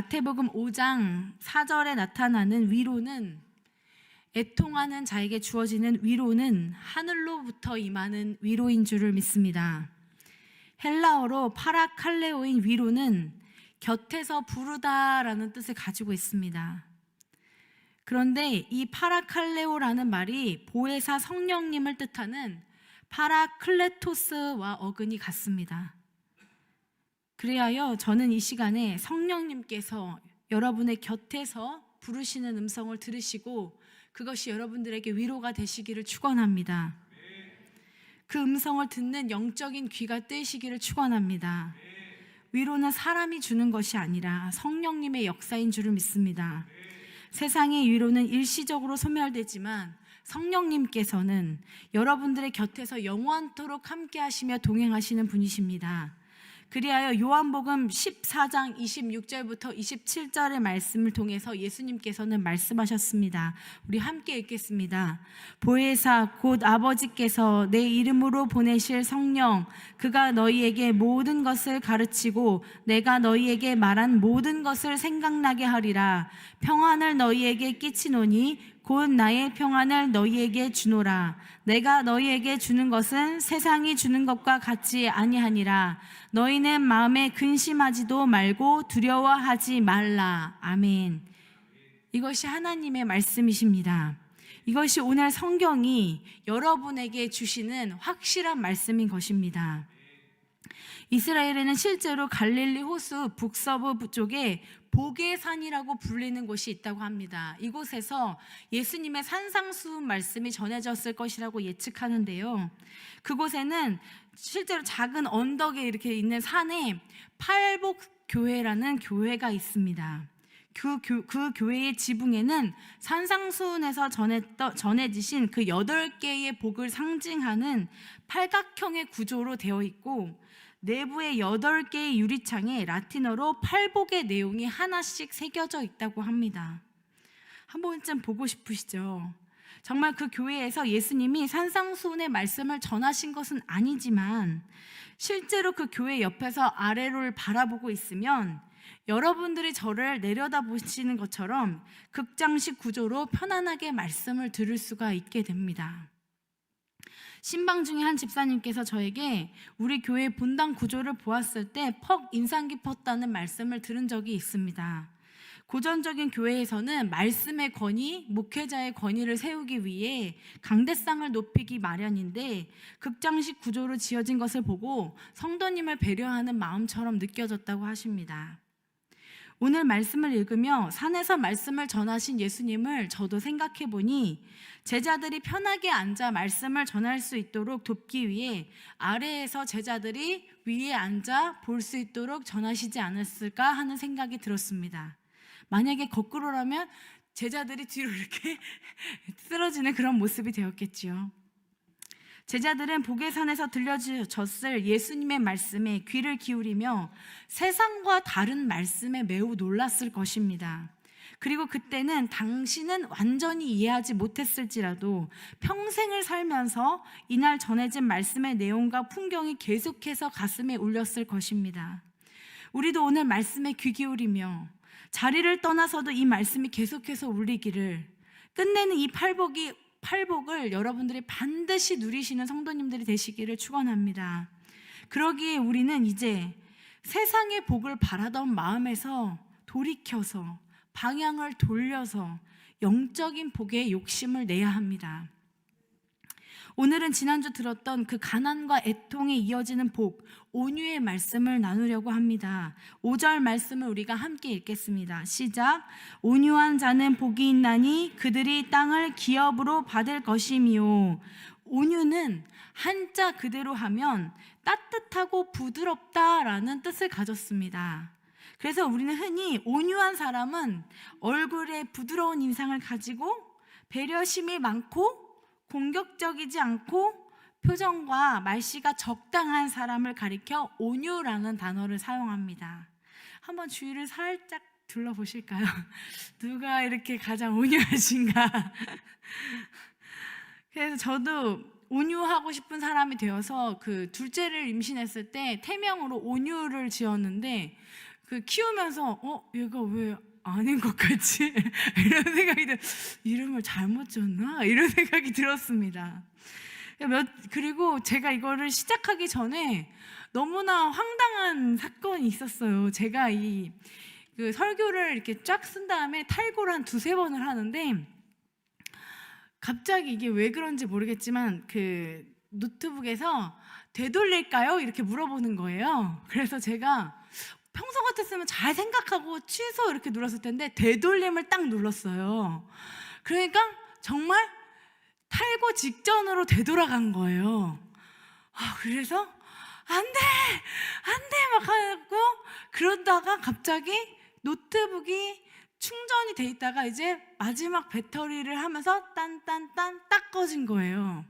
마태복음 5장 4절에 나타나는 위로는, 애통하는 자에게 주어지는 위로는 하늘로부터 임하는 위로인 줄을 믿습니다. 헬라어로 파라칼레오인 위로는 곁에서 부르다라는 뜻을 가지고 있습니다. 그런데 이 파라칼레오라는 말이 보혜사 성령님을 뜻하는 파라클레토스와 어근이 같습니다. 그리하여 저는 이 시간에 성령님께서 여러분의 곁에서 부르시는 음성을 들으시고 그것이 여러분들에게 위로가 되시기를 축원합니다. 그 음성을 듣는 영적인 귀가 뜨이시기를 축원합니다. 위로는 사람이 주는 것이 아니라 성령님의 역사인 줄을 믿습니다. 세상의 위로는 일시적으로 소멸되지만 성령님께서는 여러분들의 곁에서 영원토록 함께 하시며 동행하시는 분이십니다. 그리하여 요한복음 14장 26절부터 27절의 말씀을 통해서 예수님께서는 말씀하셨습니다. 우리 함께 읽겠습니다. 보혜사 곧 아버지께서 내 이름으로 보내실 성령, 그가 너희에게 모든 것을 가르치고 내가 너희에게 말한 모든 것을 생각나게 하리라. 평안을 너희에게 끼치노니 곧 나의 평안을 너희에게 주노라. 내가 너희에게 주는 것은 세상이 주는 것과 같지 아니하니라. 너희는 마음에 근심하지도 말고 두려워하지 말라. 아멘. 이것이 하나님의 말씀이십니다. 이것이 오늘 성경이 여러분에게 주시는 확실한 말씀인 것입니다. 이스라엘에는 실제로 갈릴리 호수 북서부 쪽에 복의 산이라고 불리는 곳이 있다고 합니다. 이곳에서 예수님의 산상수훈 말씀이 전해졌을 것이라고 예측하는데요. 그곳에는 실제로 작은 언덕에 이렇게 있는 산에 팔복교회라는 교회가 있습니다. 그 교회의 지붕에는 산상수훈에서 전해지신 그 8개의 복을 상징하는 팔각형의 구조로 되어 있고, 내부의 8개의 유리창에 라틴어로 팔복의 내용이 하나씩 새겨져 있다고 합니다. 한 번쯤 보고 싶으시죠? 정말 그 교회에서 예수님이 산상수훈의 말씀을 전하신 것은 아니지만 실제로 그 교회 옆에서 아래를 바라보고 있으면 여러분들이 저를 내려다보시는 것처럼 극장식 구조로 편안하게 말씀을 들을 수가 있게 됩니다. 신방 중에 한 집사님께서 저에게 우리 교회 본당 구조를 보았을 때 퍽 인상 깊었다는 말씀을 들은 적이 있습니다. 고전적인 교회에서는 말씀의 권위, 목회자의 권위를 세우기 위해 강대상을 높이기 마련인데 극장식 구조로 지어진 것을 보고 성도님을 배려하는 마음처럼 느껴졌다고 하십니다. 오늘 말씀을 읽으며 산에서 말씀을 전하신 예수님을 저도 생각해 보니 제자들이 편하게 앉아 말씀을 전할 수 있도록 돕기 위해 아래에서 제자들이 위에 앉아 볼 수 있도록 전하시지 않았을까 하는 생각이 들었습니다. 만약에 거꾸로라면 제자들이 뒤로 이렇게 쓰러지는 그런 모습이 되었겠지요. 제자들은 복의 산에서 들려졌을 예수님의 말씀에 귀를 기울이며 세상과 다른 말씀에 매우 놀랐을 것입니다. 그리고 그때는 당신은 완전히 이해하지 못했을지라도 평생을 살면서 이날 전해진 말씀의 내용과 풍경이 계속해서 가슴에 울렸을 것입니다. 우리도 오늘 말씀에 귀 기울이며 자리를 떠나서도 이 말씀이 계속해서 울리기를, 끝내는 이 팔복을 여러분들이 반드시 누리시는 성도님들이 되시기를 축원합니다. 그러기에 우리는 이제 세상의 복을 바라던 마음에서 돌이켜서 방향을 돌려서 영적인 복에 욕심을 내야 합니다. 오늘은 지난주 들었던 그 가난과 애통에 이어지는 복, 온유의 말씀을 나누려고 합니다. 5절 말씀을 우리가 함께 읽겠습니다. 시작. 온유한 자는 복이 있나니 그들이 땅을 기업으로 받을 것이미요. 온유는 한자 그대로 하면 따뜻하고 부드럽다라는 뜻을 가졌습니다. 그래서 우리는 흔히 온유한 사람은 얼굴에 부드러운 인상을 가지고 배려심이 많고 공격적이지 않고 표정과 말씨가 적당한 사람을 가리켜 온유라는 단어를 사용합니다. 한번 주위를 살짝 둘러보실까요? 누가 이렇게 가장 온유하신가? 그래서 저도 온유하고 싶은 사람이 되어서 그 둘째를 임신했을 때 태명으로 온유를 지었는데 키우면서 얘가 왜 아닌 것 같지? 이런 생각이 이름을 잘못 줬나? 이런 생각이 들었습니다. 그리고 제가 이거를 시작하기 전에 너무나 황당한 사건이 있었어요. 제가 설교를 이렇게 쫙 쓴 다음에 탈고를 한 2-3번을 하는데 갑자기 이게 왜 그런지 모르겠지만 노트북에서 되돌릴까요? 이렇게 물어보는 거예요. 그래서 제가 평소 같았으면 잘 생각하고 취소 이렇게 눌렀을 텐데 되돌림을 딱 눌렀어요. 그러니까 정말 탈고 직전으로 되돌아간 거예요. 그래서 안 돼 막 하고 그러다가 갑자기 노트북이 충전이 돼 있다가 이제 마지막 배터리를 하면서 딴딴딴 딱 꺼진 거예요.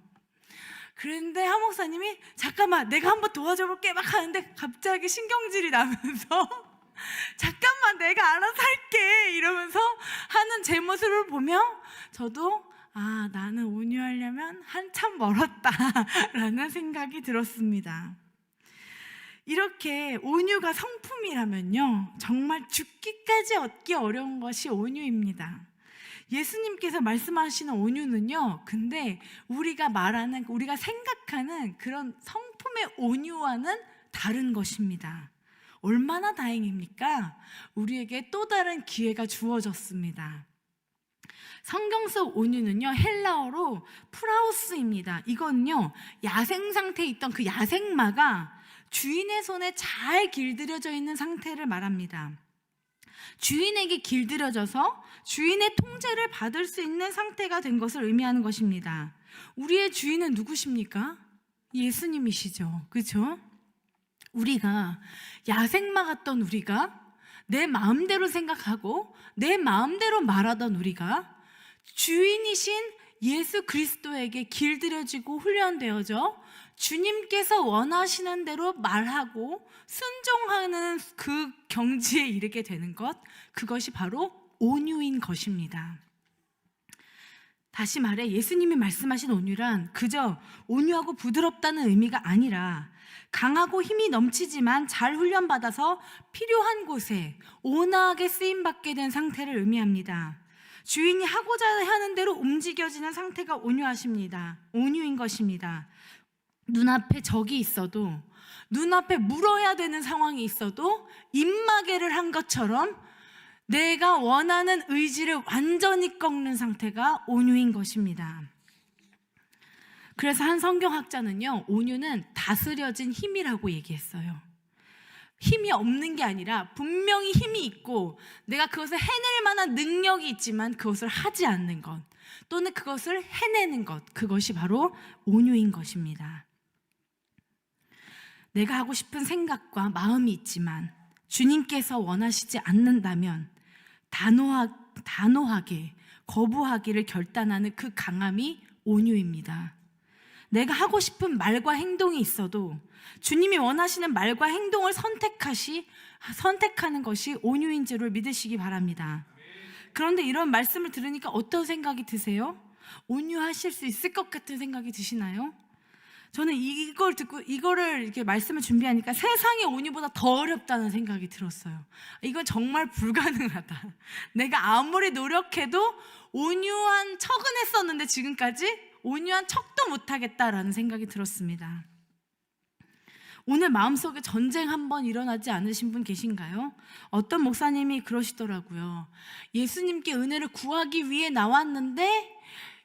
그런데 한 목사님이 잠깐만 내가 한번 도와줘 볼게 막 하는데 갑자기 신경질이 나면서 잠깐만 내가 알아서 할게 이러면서 하는 제 모습을 보며 저도 나는 온유하려면 한참 멀었다 라는 생각이 들었습니다. 이렇게 온유가 성품이라면요 정말 죽기까지 얻기 어려운 것이 온유입니다. 예수님께서 말씀하시는 온유는요 근데 우리가 생각하는 그런 성품의 온유와는 다른 것입니다. 얼마나 다행입니까? 우리에게 또 다른 기회가 주어졌습니다. 성경 속 온유는요 헬라어로 프라우스입니다. 이건요 야생 상태에 있던 그 야생마가 주인의 손에 잘 길들여져 있는 상태를 말합니다. 주인에게 길들여져서 주인의 통제를 받을 수 있는 상태가 된 것을 의미하는 것입니다. 우리의 주인은 누구십니까? 예수님이시죠. 그렇죠? 우리가 야생마 같던 우리가 내 마음대로 생각하고 내 마음대로 말하던 우리가 주인이신 예수 그리스도에게 길들여지고 훈련되어져 주님께서 원하시는 대로 말하고 순종하는 그 경지에 이르게 되는 것, 그것이 바로 온유인 것입니다. 다시 말해 예수님이 말씀하신 온유란 그저 온유하고 부드럽다는 의미가 아니라 강하고 힘이 넘치지만 잘 훈련받아서 필요한 곳에 온화하게 쓰임받게 된 상태를 의미합니다. 주인이 하고자 하는 대로 움직여지는 상태가 온유인 것입니다. 눈앞에 적이 있어도, 눈앞에 물어야 되는 상황이 있어도 입마개를 한 것처럼 내가 원하는 의지를 완전히 꺾는 상태가 온유인 것입니다. 그래서 한 성경학자는요, 온유는 다스려진 힘이라고 얘기했어요. 힘이 없는 게 아니라 분명히 힘이 있고 내가 그것을 해낼 만한 능력이 있지만 그것을 하지 않는 것, 또는 그것을 해내는 것, 그것이 바로 온유인 것입니다. 내가 하고 싶은 생각과 마음이 있지만 주님께서 원하시지 않는다면 단호하게 거부하기를 결단하는 그 강함이 온유입니다. 내가 하고 싶은 말과 행동이 있어도 주님이 원하시는 말과 행동을 선택하는 것이 온유인 줄을 믿으시기 바랍니다. 그런데 이런 말씀을 들으니까 어떤 생각이 드세요? 온유하실 수 있을 것 같은 생각이 드시나요? 저는 이걸 듣고 이거를 이렇게 말씀을 준비하니까 세상의 온유보다 더 어렵다는 생각이 들었어요. 이건 정말 불가능하다. 내가 아무리 노력해도 온유한 척은 했었는데 지금까지 온유한 척도 못하겠다라는 생각이 들었습니다. 오늘 마음속에 전쟁 한번 일어나지 않으신 분 계신가요? 어떤 목사님이 그러시더라고요. 예수님께 은혜를 구하기 위해 나왔는데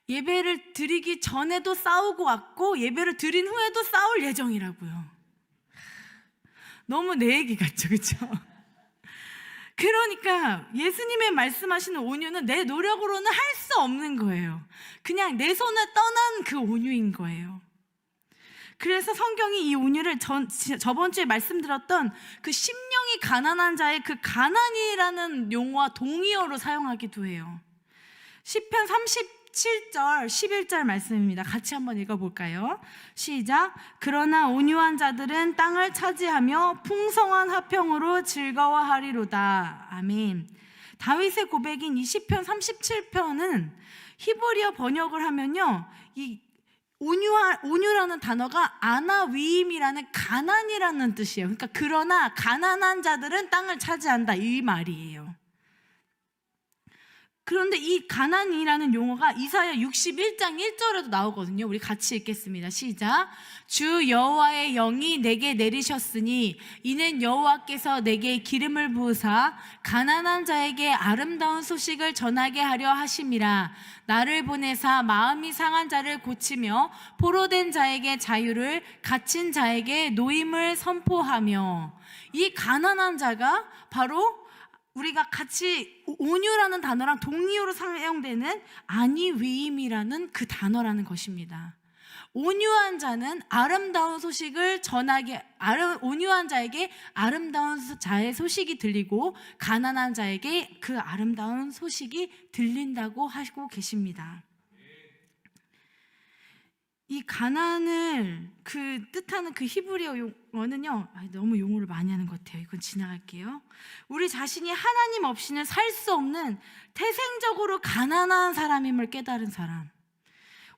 예배를 드리기 전에도 싸우고 왔고 예배를 드린 후에도 싸울 예정이라고요. 너무 내 얘기 같죠, 그렇죠? 그러니까 예수님의 말씀하시는 온유는 내 노력으로는 할 수 없는 거예요. 그냥 내 손을 떠난 그 온유인 거예요. 그래서 성경이 이 온유를 저번 주에 말씀드렸던 그 심령이 가난한 자의 그 가난이라는 용어와 동의어로 사용하기도 해요. 시편 37절 11절 말씀입니다. 같이 한번 읽어볼까요? 시작. 그러나 온유한 자들은 땅을 차지하며 풍성한 화평으로 즐거워하리로다. 아멘. 다윗의 고백인 이 시편 37편은 히브리어 번역을 하면요, 이 온유라는 단어가 아나위임이라는 가난이라는 뜻이에요. 그러니까 그러나 가난한 자들은 땅을 차지한다, 이 말이에요. 그런데 이 가난이라는 용어가 이사야 61장 1절에도 나오거든요. 우리 같이 읽겠습니다. 시작. 주 여호와의 영이 내게 내리셨으니 이는 여호와께서 내게 기름을 부으사 가난한 자에게 아름다운 소식을 전하게 하려 하심이라. 나를 보내사 마음이 상한 자를 고치며 포로된 자에게 자유를, 갇힌 자에게 노임을 선포하며. 이 가난한 자가 바로 우리가 같이 온유라는 단어랑 동의어로 사용되는 아니위임이라는 그 단어라는 것입니다. 온유한 자는 아름다운 소식을 전하게, 온유한 자에게 아름다운 자의 소식이 들리고 가난한 자에게 그 아름다운 소식이 들린다고 하고 계십니다. 이 가난을 뜻하는 그 히브리어 용어는요, 너무 용어를 많이 하는 것 같아요. 이건 지나갈게요. 우리 자신이 하나님 없이는 살 수 없는 태생적으로 가난한 사람임을 깨달은 사람,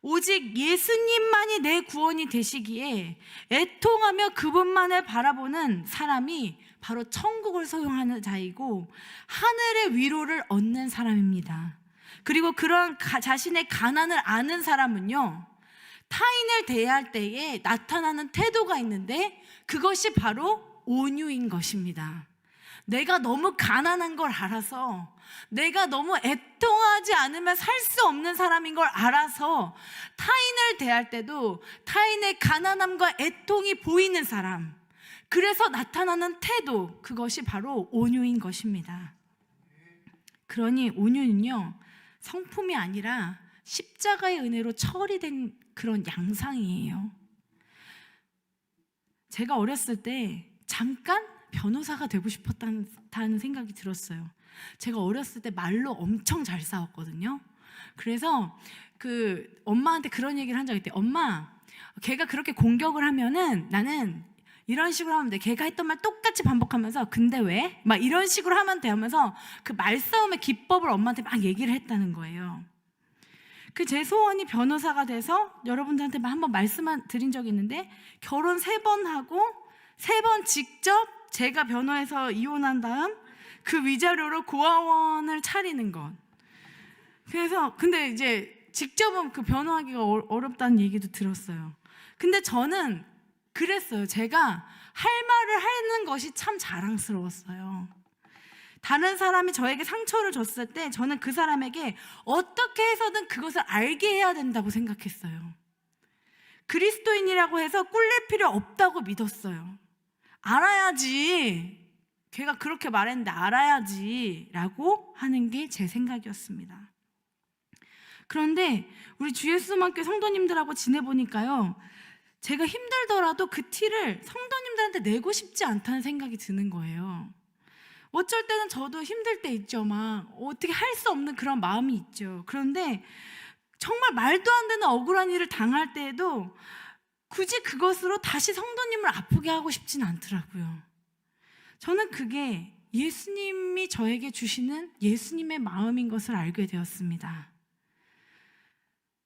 오직 예수님만이 내 구원이 되시기에 애통하며 그분만을 바라보는 사람이 바로 천국을 소유하는 자이고 하늘의 위로를 얻는 사람입니다. 그리고 그런 자신의 가난을 아는 사람은요, 타인을 대할 때에 나타나는 태도가 있는데 그것이 바로 온유인 것입니다. 내가 너무 가난한 걸 알아서, 내가 너무 애통하지 않으면 살 수 없는 사람인 걸 알아서 타인을 대할 때도 타인의 가난함과 애통이 보이는 사람, 그래서 나타나는 태도, 그것이 바로 온유인 것입니다. 그러니 온유는요, 성품이 아니라 십자가의 은혜로 처리된 그런 양상이에요. 제가 어렸을 때 잠깐 변호사가 되고 싶었다는 생각이 들었어요. 제가 어렸을 때 말로 엄청 잘 싸웠거든요. 그래서 엄마한테 그런 얘기를 한 적이 있대요. 엄마, 걔가 그렇게 공격을 하면은 나는 이런 식으로 하면 돼. 걔가 했던 말 똑같이 반복하면서 근데 왜? 막 이런 식으로 하면 돼 하면서 그 말싸움의 기법을 엄마한테 막 얘기를 했다는 거예요. 제 소원이 변호사가 돼서 여러분들한테 한번 말씀을 드린 적이 있는데, 결혼 3번 하고 3번 직접 제가 변호해서 이혼한 다음 그 위자료로 고아원을 차리는 것. 그래서 근데 이제 직접은 그 변호하기가 어렵다는 얘기도 들었어요. 근데 저는 그랬어요. 제가 할 말을 하는 것이 참 자랑스러웠어요. 다른 사람이 저에게 상처를 줬을 때 저는 그 사람에게 어떻게 해서든 그것을 알게 해야 된다고 생각했어요. 그리스도인이라고 해서 꿀릴 필요 없다고 믿었어요. 알아야지, 걔가 그렇게 말했는데 알아야지 라고 하는 게 제 생각이었습니다. 그런데 우리 주 예수만교 성도님들하고 지내보니까요, 제가 힘들더라도 그 티를 성도님들한테 내고 싶지 않다는 생각이 드는 거예요. 어쩔 때는 저도 힘들 때 있죠. 막 어떻게 할 수 없는 그런 마음이 있죠. 그런데 정말 말도 안 되는 억울한 일을 당할 때에도 굳이 그것으로 다시 성도님을 아프게 하고 싶진 않더라고요. 저는 그게 예수님이 저에게 주시는 예수님의 마음인 것을 알게 되었습니다.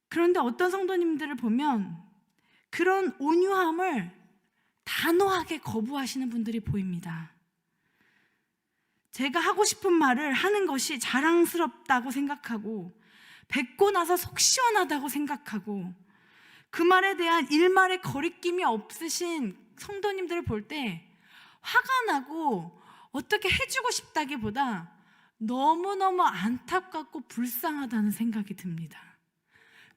그런데 어떤 성도님들을 보면 그런 온유함을 단호하게 거부하시는 분들이 보입니다. 제가 하고 싶은 말을 하는 것이 자랑스럽다고 생각하고 뱉고 나서 속 시원하다고 생각하고 그 말에 대한 일말의 거리낌이 없으신 성도님들을 볼 때 화가 나고 어떻게 해주고 싶다기보다 너무너무 안타깝고 불쌍하다는 생각이 듭니다.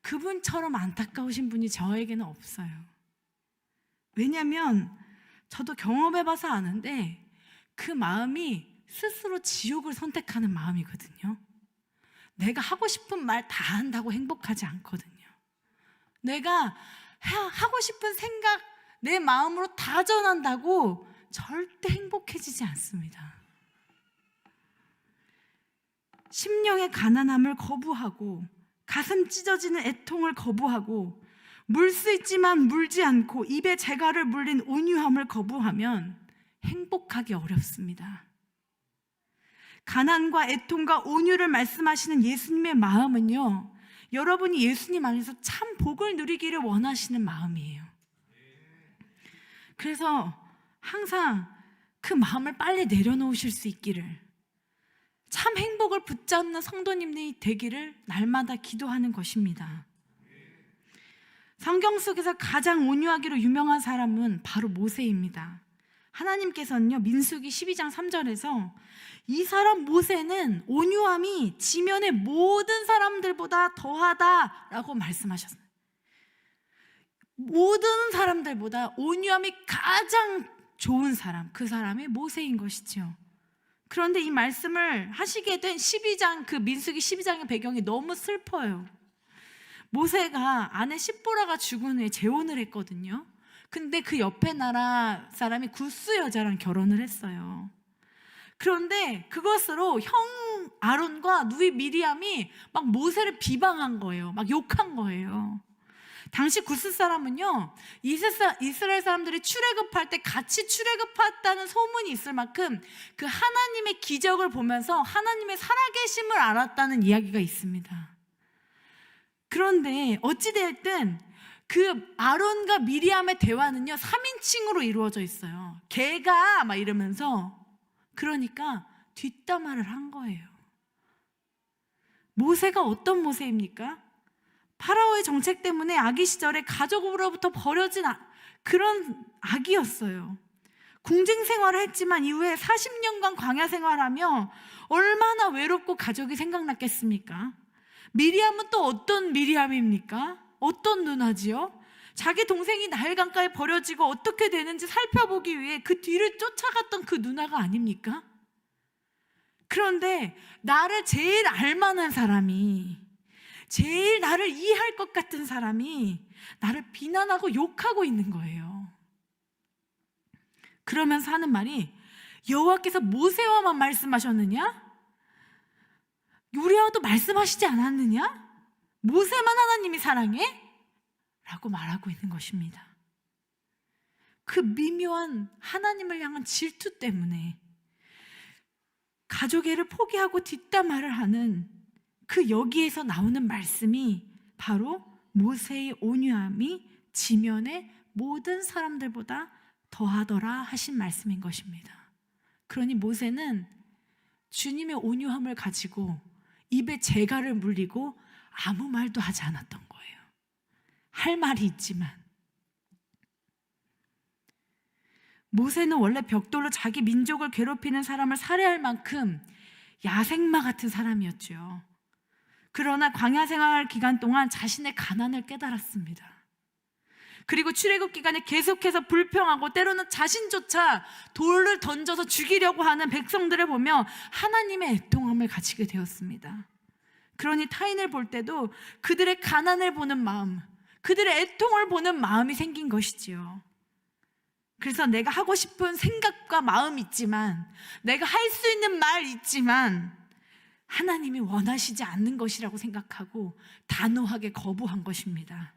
그분처럼 안타까우신 분이 저에게는 없어요. 왜냐하면 저도 경험해봐서 아는데 그 마음이 스스로 지옥을 선택하는 마음이거든요. 내가 하고 싶은 말 다 한다고 행복하지 않거든요. 내가 하고 싶은 생각 내 마음으로 다 전한다고 절대 행복해지지 않습니다. 심령의 가난함을 거부하고 가슴 찢어지는 애통을 거부하고 물 수 있지만 물지 않고 입에 재갈을 물린 온유함을 거부하면 행복하기 어렵습니다. 가난과 애통과 온유를 말씀하시는 예수님의 마음은요, 여러분이 예수님 안에서 참 복을 누리기를 원하시는 마음이에요. 그래서 항상 그 마음을 빨리 내려놓으실 수 있기를, 참 행복을 붙잡는 성도님이 되기를 날마다 기도하는 것입니다. 성경 속에서 가장 온유하기로 유명한 사람은 바로 모세입니다. 하나님께서는요, 민수기 12장 3절에서 이 사람 모세는 온유함이 지면의 모든 사람들보다 더하다라고 말씀하셨어요. 모든 사람들보다 온유함이 가장 좋은 사람, 그 사람이 모세인 것이죠. 그런데 이 말씀을 하시게 된 12장, 그 민수기 12장의 배경이 너무 슬퍼요. 모세가 아내 십보라가 죽은 후에 재혼을 했거든요. 근데 그 옆에 나라 사람이 구스 여자랑 결혼을 했어요. 그런데 그것으로 형 아론과 누이 미리암이 막 모세를 비방한 거예요. 막 욕한 거예요. 당시 구스 사람은요, 이스라엘 사람들이 출애굽할 때 같이 출애굽했다는 소문이 있을 만큼 그 하나님의 기적을 보면서 하나님의 살아계심을 알았다는 이야기가 있습니다. 그런데 어찌되었든 그 아론과 미리암의 대화는요, 3인칭으로 이루어져 있어요. 걔가 막 이러면서, 그러니까 뒷담화를 한 거예요. 모세가 어떤 모세입니까? 파라오의 정책 때문에 아기 시절에 가족으로부터 버려진 그런 아기였어요. 궁징 생활을 했지만 이후에 40년간 광야 생활하며 얼마나 외롭고 가족이 생각났겠습니까? 미리암은 또 어떤 미리암입니까? 어떤 누나지요? 자기 동생이 나일 강가에 버려지고 어떻게 되는지 살펴보기 위해 그 뒤를 쫓아갔던 그 누나가 아닙니까? 그런데 나를 제일 알만한 사람이, 제일 나를 이해할 것 같은 사람이 나를 비난하고 욕하고 있는 거예요. 그러면서 하는 말이, 여호와께서 모세와만 말씀하셨느냐? 우리와도 말씀하시지 않았느냐? 모세만 하나님이 사랑해? 라고 말하고 있는 것입니다. 그 미묘한 하나님을 향한 질투 때문에 가족애를 포기하고 뒷담화를 하는 그 여기에서 나오는 말씀이 바로 모세의 온유함이 지면의 모든 사람들보다 더하더라 하신 말씀인 것입니다. 그러니 모세는 주님의 온유함을 가지고 입에 재갈을 물리고 아무 말도 하지 않았던 거예요. 할 말이 있지만. 모세는 원래 벽돌로 자기 민족을 괴롭히는 사람을 살해할 만큼 야생마 같은 사람이었죠. 그러나 광야 생활 기간 동안 자신의 가난을 깨달았습니다. 그리고 출애굽 기간에 계속해서 불평하고 때로는 자신조차 돌을 던져서 죽이려고 하는 백성들을 보며 하나님의 애통함을 가지게 되었습니다. 그러니 타인을 볼 때도 그들의 가난을 보는 마음, 그들의 애통을 보는 마음이 생긴 것이지요. 그래서 내가 하고 싶은 생각과 마음이 있지만, 내가 할 수 있는 말 있지만 하나님이 원하시지 않는 것이라고 생각하고 단호하게 거부한 것입니다.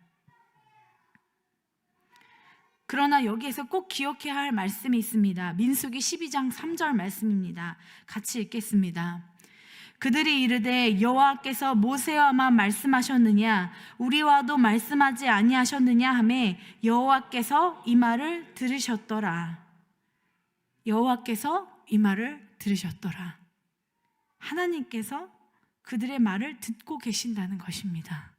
그러나 여기에서 꼭 기억해야 할 말씀이 있습니다. 민수기 12장 3절 말씀입니다. 같이 읽겠습니다. 그들이 이르되 여호와께서 모세와만 말씀하셨느냐 우리와도 말씀하지 아니하셨느냐 하매 여호와께서 이 말을 들으셨더라. 여호와께서 이 말을 들으셨더라. 하나님께서 그들의 말을 듣고 계신다는 것입니다.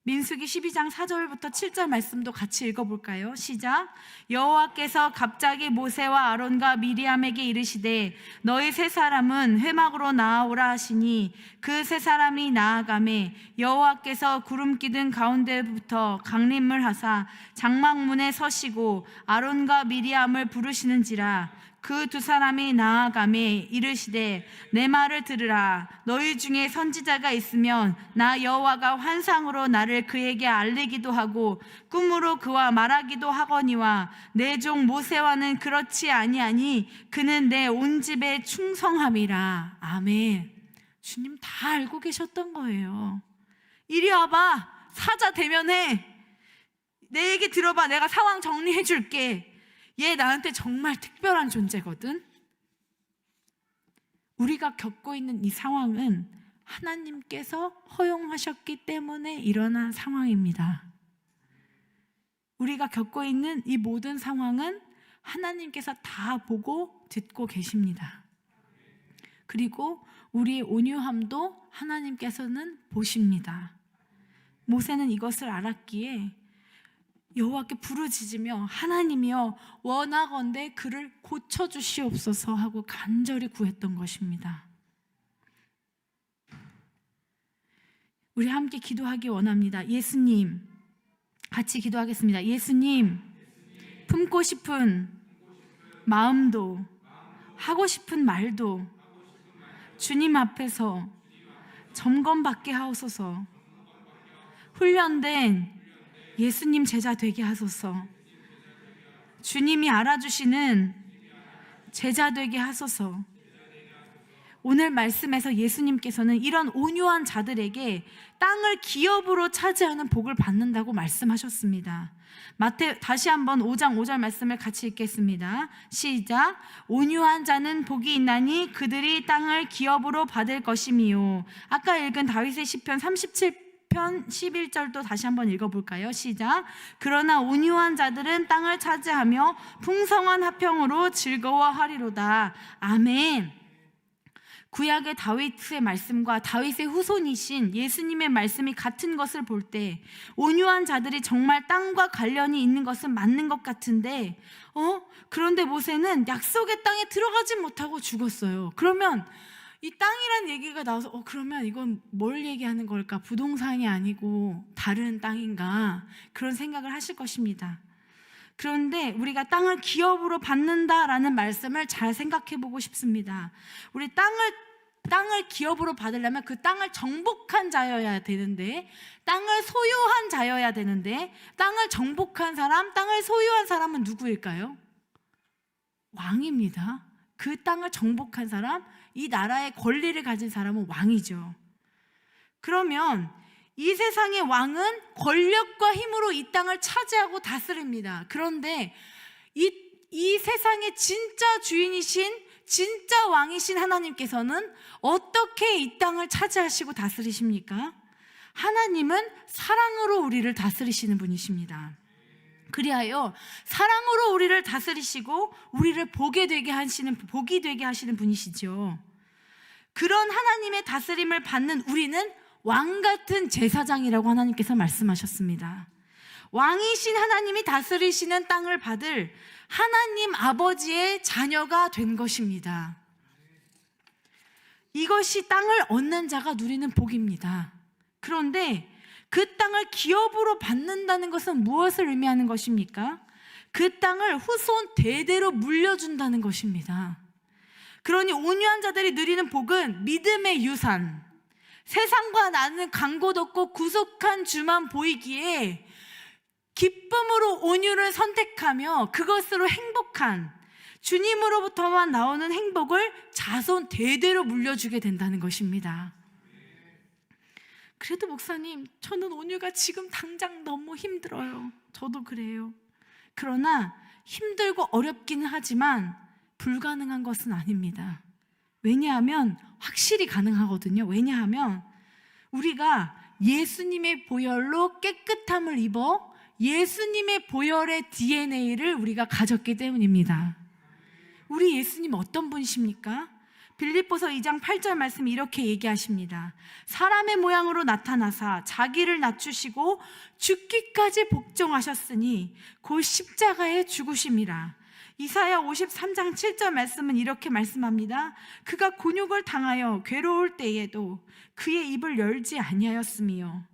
민수기 12장 4절부터 7절 말씀도 같이 읽어볼까요? 시작. 여호와께서 갑자기 모세와 아론과 미리암에게 이르시되 너희 세 사람은 회막으로 나아오라 하시니 그 세 사람이 나아가매 여호와께서 구름 기둥 가운데부터 강림을 하사 장막문에 서시고 아론과 미리암을 부르시는지라. 그 두 사람이 나아가매 이르시되 내 말을 들으라. 너희 중에 선지자가 있으면 나 여호와가 환상으로 나를 그에게 알리기도 하고 꿈으로 그와 말하기도 하거니와 내 종 모세와는 그렇지 아니하니 그는 내 온 집에 충성함이라. 아멘. 주님 다 알고 계셨던 거예요. 이리 와봐. 사자 대면해. 내 얘기 들어봐. 내가 상황 정리해 줄게. 얘 나한테 정말 특별한 존재거든. 우리가 겪고 있는 이 상황은 하나님께서 허용하셨기 때문에 일어난 상황입니다. 우리가 겪고 있는 이 모든 상황은 하나님께서 다 보고 듣고 계십니다. 그리고 우리의 온유함도 하나님께서는 보십니다. 모세는 이것을 알았기에 여호와께 부르짖으며 하나님이여 원하건대 그를 고쳐주시옵소서 하고 간절히 구했던 것입니다. 우리 함께 기도하기 원합니다. 예수님, 같이 기도하겠습니다. 예수님, 품고 싶은 마음도 하고 싶은 말도 주님 앞에서 점검받게 하옵소서. 훈련된 예수님 제자 되게 하소서. 주님이 알아주시는 제자 되게 하소서. 오늘 말씀에서 예수님께서는 이런 온유한 자들에게 땅을 기업으로 차지하는 복을 받는다고 말씀하셨습니다. 다시 한번 5장 5절 말씀을 같이 읽겠습니다. 시작. 온유한 자는 복이 있나니 그들이 땅을 기업으로 받을 것이미요. 아까 읽은 다윗의 시편 37편 11절도 다시 한번 읽어볼까요? 시작. 그러나 온유한 자들은 땅을 차지하며 풍성한 화평으로 즐거워하리로다. 아멘. 구약의 다윗의 말씀과 다윗의 후손이신 예수님의 말씀이 같은 것을 볼 때 온유한 자들이 정말 땅과 관련이 있는 것은 맞는 것 같은데 그런데 모세는 약속의 땅에 들어가지 못하고 죽었어요. 그러면 이 땅이란 얘기가 나와서 그러면 이건 뭘 얘기하는 걸까? 부동산이 아니고 다른 땅인가? 그런 생각을 하실 것입니다. 그런데 우리가 땅을 기업으로 받는다라는 말씀을 잘 생각해 보고 싶습니다. 우리 땅을 기업으로 받으려면 그 땅을 정복한 자여야 되는데, 땅을 소유한 자여야 되는데, 땅을 정복한 사람, 땅을 소유한 사람은 누구일까요? 왕입니다. 그 땅을 정복한 사람, 이 나라의 권리를 가진 사람은 왕이죠. 그러면 이 세상의 왕은 권력과 힘으로 이 땅을 차지하고 다스립니다. 그런데 이 세상의 진짜 주인이신, 진짜 왕이신 하나님께서는 어떻게 이 땅을 차지하시고 다스리십니까? 하나님은 사랑으로 우리를 다스리시는 분이십니다. 그리하여 사랑으로 우리를 다스리시고 우리를 복이 되게 하시는 분이시죠. 그런 하나님의 다스림을 받는 우리는 왕 같은 제사장이라고 하나님께서 말씀하셨습니다. 왕이신 하나님이 다스리시는 땅을 받을 하나님 아버지의 자녀가 된 것입니다. 이것이 땅을 얻는 자가 누리는 복입니다. 그런데 그 땅을 기업으로 받는다는 것은 무엇을 의미하는 것입니까? 그 땅을 후손 대대로 물려준다는 것입니다. 그러니 온유한 자들이 누리는 복은 믿음의 유산, 세상과 나는 간곳 없고 구속한 주만 보이기에 기쁨으로 온유를 선택하며 그것으로 행복한 주님으로부터만 나오는 행복을 자손 대대로 물려주게 된다는 것입니다. 그래도 목사님, 저는 온유가 지금 당장 너무 힘들어요. 저도 그래요. 그러나 힘들고 어렵기는 하지만 불가능한 것은 아닙니다. 왜냐하면 확실히 가능하거든요. 왜냐하면 우리가 예수님의 보혈로 깨끗함을 입어 예수님의 보혈의 DNA를 우리가 가졌기 때문입니다. 우리 예수님 어떤 분이십니까? 빌립보서 2장 8절 말씀 이렇게 얘기하십니다. 사람의 모양으로 나타나사 자기를 낮추시고 죽기까지 복종하셨으니 곧 십자가에 죽으심이라. 이사야 53장 7절 말씀은 이렇게 말씀합니다. 그가 곤욕을 당하여 괴로울 때에도 그의 입을 열지 아니하였으며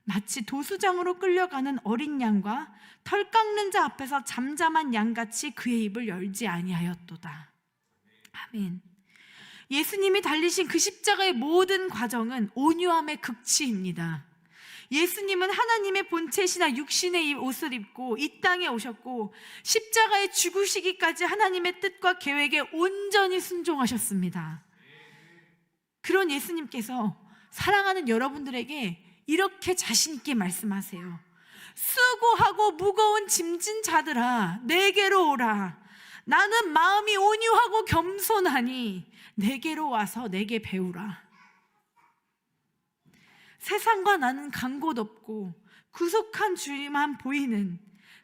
마치 도수장으로 끌려가는 어린 양과 털 깎는 자 앞에서 잠잠한 양같이 그의 입을 열지 아니하였도다. 아멘. 예수님이 달리신 그 십자가의 모든 과정은 온유함의 극치입니다. 예수님은 하나님의 본체시나 육신의 옷을 입고 이 땅에 오셨고 십자가에 죽으시기까지 하나님의 뜻과 계획에 온전히 순종하셨습니다. 그런 예수님께서 사랑하는 여러분들에게 이렇게 자신 있게 말씀하세요. 수고하고 무거운 짐진 자들아 내게로 오라. 나는 마음이 온유하고 겸손하니 내게로 와서 내게 배우라. 세상과 나는 간 곳 없고 구속한 주님만 보이는,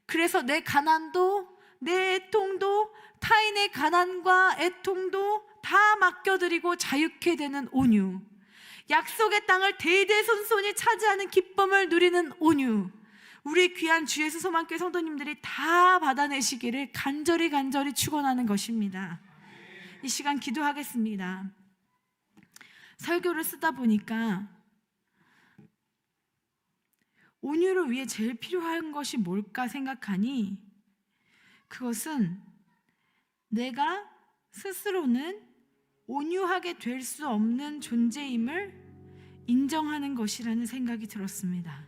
그래서 내 가난도 내 애통도 타인의 가난과 애통도 다 맡겨드리고 자유케 되는 온유, 약속의 땅을 대대손손이 차지하는 기쁨을 누리는 온유, 우리 귀한 주 예수 소망교회 성도님들이 다 받아내시기를 간절히 축원하는 것입니다. 이 시간 기도하겠습니다. 설교를 쓰다 보니까 온유를 위해 제일 필요한 것이 뭘까 생각하니, 그것은 내가 스스로는 온유하게 될 수 없는 존재임을 인정하는 것이라는 생각이 들었습니다.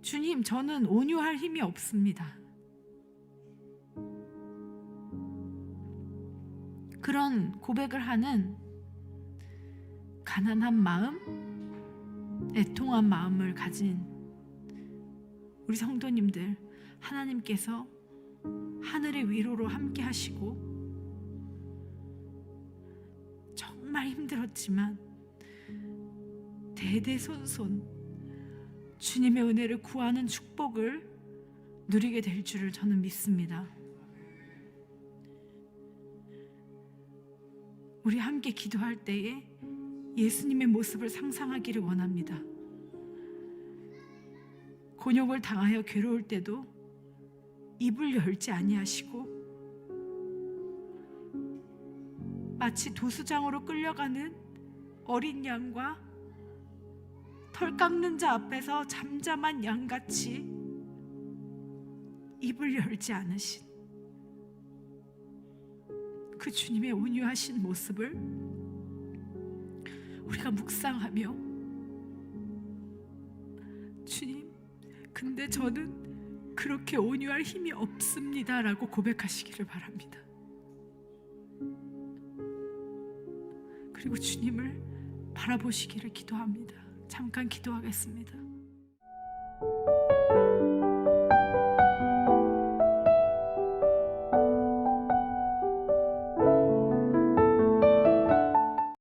주님, 저는 온유할 힘이 없습니다. 그런 고백을 하는 가난한 마음, 애통한 마음을 가진 우리 성도님들, 하나님께서 하늘의 위로로 함께 하시고, 정말 힘들었지만 대대손손 주님의 은혜를 구하는 축복을 누리게 될 줄을 저는 믿습니다. 우리 함께 기도할 때에 예수님의 모습을 상상하기를 원합니다. 곤욕을 당하여 괴로울 때도 입을 열지 아니하시고, 마치 도수장으로 끌려가는 어린 양과 털 깎는 자 앞에서 잠잠한 양같이 입을 열지 않으신 그 주님의 온유하신 모습을 우리가 묵상하며, 주님, 근데 저는 그렇게 온유할 힘이 없습니다 라고 고백하시기를 바랍니다. 그리고 주님을 바라보시기를 기도합니다. 잠깐 기도하겠습니다.